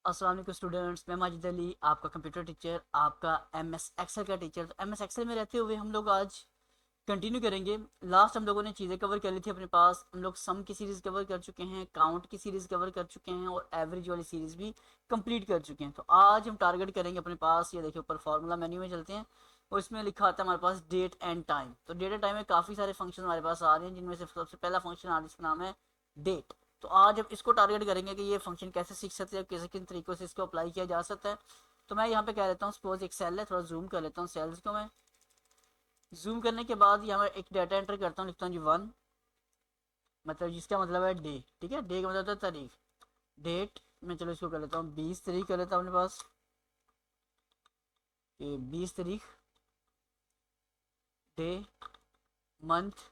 अस्सलाम वालेकुम स्टूडेंट्स, मैं माजिद अली आपका कंप्यूटर टीचर, आपका एमएस एक्सेल का टीचर। तो एमएस एक्सेल में रहते हुए हम लोग आज कंटिन्यू करेंगे। लास्ट हम लोगों ने चीज़ें कवर कर ली थी अपने पास। हम लोग सम की सीरीज़ कवर कर चुके हैं, काउंट की सीरीज़ कवर कर चुके हैं और एवरेज वाली सीरीज़ भी कंप्लीट कर चुके हैं। तो आज हम टारगेट करेंगे अपने पास, ये देखिए ऊपर फार्मूला मेन्यू में चलते हैं और इसमें लिखा आता है हमारे पास डेट एंड टाइम। तो डेट एंड टाइम में काफ़ी सारे फंक्शन हमारे पास आ रहे हैं, जिनमें से सबसे पहला फंक्शन आ रहा है जिसका नाम है डेट। तो आज हम इसको टारगेट करेंगे कि ये फंक्शन कैसे सीख सकते हैं, किस किन तरीकों से इसको अप्लाई किया जा सकता है। तो मैं यहाँ पे कह लेता हूँ, सपोज एक सेल है, थोड़ा जूम कर लेता हूँ सेल्स को। मैं जूम करने के बाद यहाँ एक डाटा एंटर करता हूँ, लिखता हूँ जी 1, मतलब जिसका मतलब है डे। ठीक है, डे का मतलब होता है तारीख, डेट में। चलो इसको कर लेता हूँ 20 तारीख कर लेता हूँ अपने पास, ये 20 तारीख। डे, मंथ,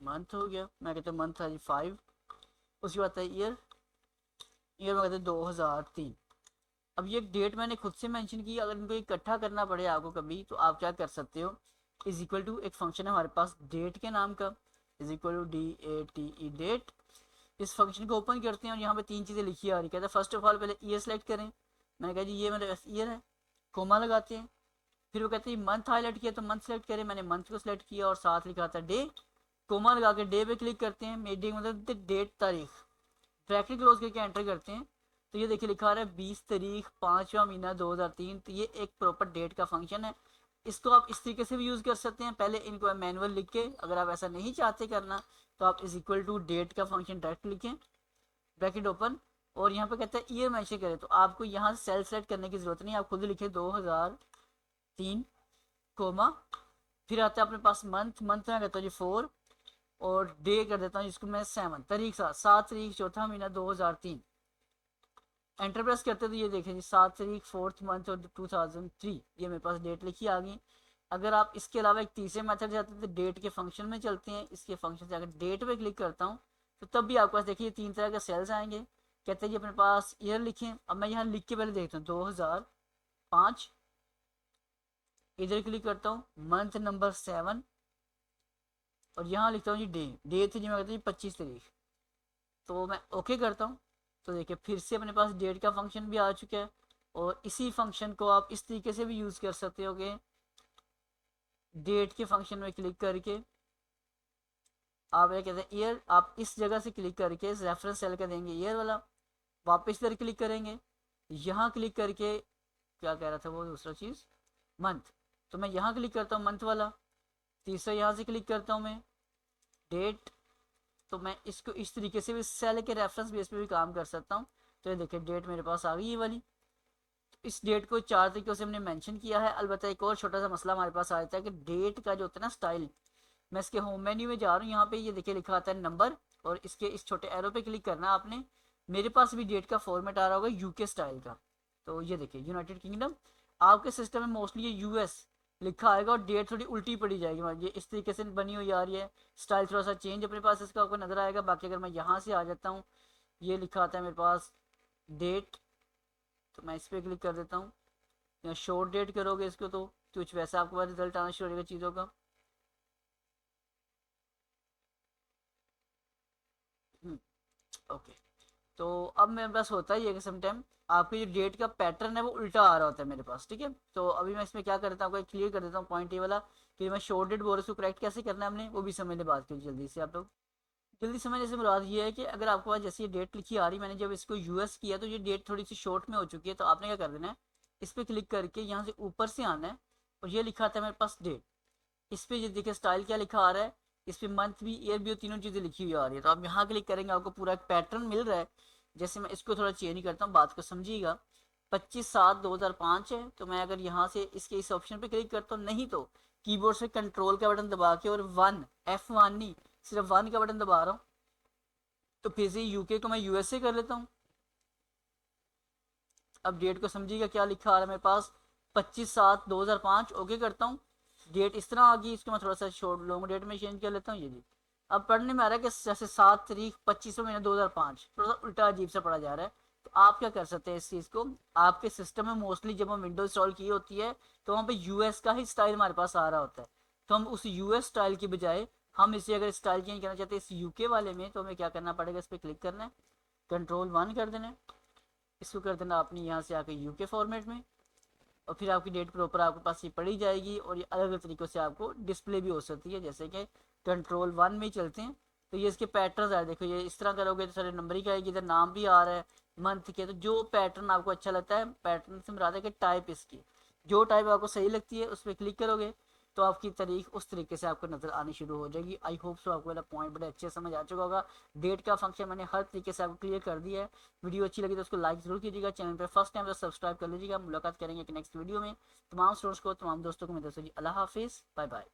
मंथ हो गया, मैं कहता हूँ मंथ है जी 5। उसके बाद है ईयर, ईयर में कहते हैं 2003। अब ये डेट मैंने खुद से मेंशन की, अगर इनको इकट्ठा करना पड़े आपको कभी, तो आप क्या कर सकते हो, इज इक्वल टू एक फंक्शन है हमारे पास डेट के नाम का, is equal to DATE date. इस फंक्शन को ओपन करते हैं और यहाँ पे तीन चीज़ें लिखी आ रही। कहते हैं फर्स्ट ऑफ ऑल पहले ईयर सेलेक्ट करें। मैंने कहा जी ये मेरा ईयर है, कोमा लगाते हैं। फिर वो कहते हैं मंथ हाईलाइट किया तो मंथ सेलेक्ट करें, मैंने मंथ को सिलेक्ट किया और साथ लिखा था डे, कोमा लगा के डे पे क्लिक करते हैं। मेरे डे मतलब डेट, तारीख, ब्रैकेट क्लोज करके एंटर करते हैं। तो ये देखिए लिखा रहा है 20 तारीख 5वां महीना 2003। तो ये एक प्रॉपर डेट का फंक्शन है। इसको आप इस तरीके से भी यूज़ कर सकते हैं, पहले इनको मैनुअल लिख के। अगर आप ऐसा नहीं चाहते करना तो आप इज इक्वल टू डेट का फंक्शन डायरेक्ट लिखें, ब्रैकेट ओपन, और यहाँ पे कहता है ईयर मेंशन करें। तो आपको यहाँ से सेल सेलेक्ट करने की जरूरत नहीं, आप खुद लिखे 2003, कोमा, फिर आता है अपने पास मंथ, मंथ में कहता हूँ जी 4, और डे कर देता हूँ जिसको मैं 7, तारीख 7 तारीख 4वां महीना 2003। एंटर प्रेस करते तो ये देखें जी 7 तारीख 4th मंथ और 2003, ये मेरे पास डेट लिखी आ गई। अगर आप इसके अलावा एक तीसरे मेथड जाते हैं तो डेट के फंक्शन में चलते हैं। इसके फंक्शन से अगर डेट पे क्लिक करता हूँ तो तब भी आपके पास देखिए तीन तरह के सेल्स आएंगे। कहते हैं जी अपने पास ईयर लिखें। अब मैं यहाँ लिख के पहले देखता हूँ 2005, इधर क्लिक करता हूँ मंथ नंबर 7, और यहाँ लिखता हूँ जी डे, डे थी जी मैं कहता हूँ 25 तारीख। तो मैं ओके करता हूँ। तो देखिए फिर से अपने पास डेट का फंक्शन भी आ चुका है। और इसी फंक्शन को आप इस तरीके से भी यूज़ कर सकते हो कि डेट के फंक्शन में क्लिक करके आप ये कहते हैं ईयर, आप इस जगह से क्लिक करके इस रेफरेंस सेल का देंगे ईयर वाला, वापस इधर क्लिक करेंगे, यहाँ क्लिक करके क्या कह रहा था वो दूसरा चीज़, मंथ। तो मैं यहाँ क्लिक करता हूँ मंथ वाला, तीसरा यहाँ से क्लिक करता हूँ मैं डेट। तो मैं इसको इस तरीके से भी सेल के रेफरेंस बेस पे भी काम कर सकता हूँ। तो ये देखिए डेट मेरे पास आ गई ये वाली। इस डेट को चार तरीकों से हमने मेंशन किया है। अलबत्ता एक और छोटा सा मसला हमारे पास आ जाता है कि डेट का जो होता है ना स्टाइल, मैं इसके होम मेन्यू में जा रहा हूँ, यहाँ पे ये देखिए लिखा आता है नंबर, और इसके इस छोटे एरो पे क्लिक करना आपने। मेरे पास भी डेट का फॉर्मेट आ रहा होगा यूके स्टाइल का। तो ये देखिए यूनाइटेड किंगडम, आपके सिस्टम में मोस्टली ये यूएस लिखा आएगा और डेट थोड़ी उल्टी पड़ी जाएगी, ये इस तरीके से बनी हुई आ रही है। स्टाइल थोड़ा सा चेंज अपने पास इसका आपको नजर आएगा। बाकी अगर मैं यहाँ से आ जाता हूँ, ये लिखा आता है मेरे पास डेट, तो मैं इस पर क्लिक कर देता हूँ। या शॉर्ट डेट करोगे इसको तो कुछ वैसा आपके पास रिजल्ट आना शुरू हो जाएगा चीज़ों का। ओके। तो अब मेरे पास होता ही है कि समटाइम आपकी जो डेट का पैटर्न है वो उल्टा आ रहा होता है मेरे पास। ठीक है, तो अभी मैं इसमें क्या करता हूँ, आपको क्लियर कर देता हूँ पॉइंट ये वाला कि मैं शॉर्ट डेट बोल रहा हूँ, उसको करेक्ट कैसे करना है हमने वो भी समझने बात की जल्दी से आप लोग। जल्दी समझने से मुराद ये है कि अगर आपके पास जैसे ये डेट लिखी आ रही, मैंने जब इसको यूएस किया तो ये डेट थोड़ी सी शॉर्ट में हो चुकी है। तो आपने क्या कर देना है, इस पर क्लिक करके यहाँ से ऊपर से आना है, और ये लिखा था मेरे पास डेट। इस पे ये देखिए स्टाइल क्या लिखा आ रहा है, इस पे मंथ भी ईयर भी और तीनों चीज़ें लिखी हुई आ रही है। तो आप यहाँ क्लिक करेंगे आपको पूरा एक पैटर्न मिल रहा है। जैसे मैं इसको थोड़ा चेंज करता हूँ, बात को समझिएगा। 25/7/2005 है, तो मैं अगर यहाँ से इसके इस ऑप्शन पे क्लिक करता हूँ, नहीं तो कीबोर्ड से कंट्रोल का बटन दबा के और F1 नहीं, सिर्फ 1 का बटन दबा रहा हूँ, तो फिर से यूके को मैं यूएसए कर लेता हूँ। अब डेट को समझिएगा क्या लिखा आ रहा है मेरे पास, 25/7/2005। ओके करता हूँ, डेट इस तरह आ गई। इसको मैं थोड़ा सा शॉर्ट लॉन्ग डेट में चेंज कर लेता हूँ, ये जी। अब पढ़ने में आ रहा है कि जैसे 7 तारीख 25वां महीना 2005, थोड़ा सा उल्टा अजीब सा पढ़ा जा रहा है। तो आप क्या कर सकते हैं इस चीज़ को, आपके सिस्टम में मोस्टली जब हम विंडोज इंस्टॉल की होती है तो वहाँ पे यूएस का ही स्टाइल हमारे पास आ रहा होता है। तो हम उस यूएस स्टाइल की बजाय हम इसे अगर स्टाइल चेंज करना चाहते हैं इस यूके वाले में, तो हमें क्या करना पड़ेगा, इस पर क्लिक करना है, Ctrl+1 कर देना है, इसको कर देना अपनी यहाँ से आके यूके फॉर्मेट में, और फिर आपकी डेट प्रॉपर आपके पास ये पड़ी जाएगी, और ये अलग अलग तरीक़ों से आपको डिस्प्ले भी हो सकती है। जैसे कि Ctrl+1 में चलते हैं तो ये इसके पैटर्न आ, देखो ये इस तरह करोगे तो सारे नंबर ही का आएगी, इधर नाम भी आ रहा है मंथ के। तो जो पैटर्न आपको अच्छा लगता है, पैटर्न से मुराद है कि टाइप इसकी जो टाइप आपको सही लगती है उस पर क्लिक करोगे तो आपकी तारीख उस तरीके से आपको नज़र आनी शुरू हो जाएगी। आई होप सो आपको वाला पॉइंट बड़े अच्छे समझ आ चुका होगा। डेट का फंक्शन मैंने हर तरीके से आपको क्लियर कर दिया है। वीडियो अच्छी लगी तो उसको लाइक जरूर कीजिएगा, चैनल पर फर्स्ट टाइम तो सब्सक्राइब कर लीजिएगा। मुलाकात करेंगे कि नेक्स्ट वीडियो में। तमाम स्टूडेंट्स को, तमाम दोस्तों को मैं दोस्तों जी अल्लाह हाफिज़, बाय बाय।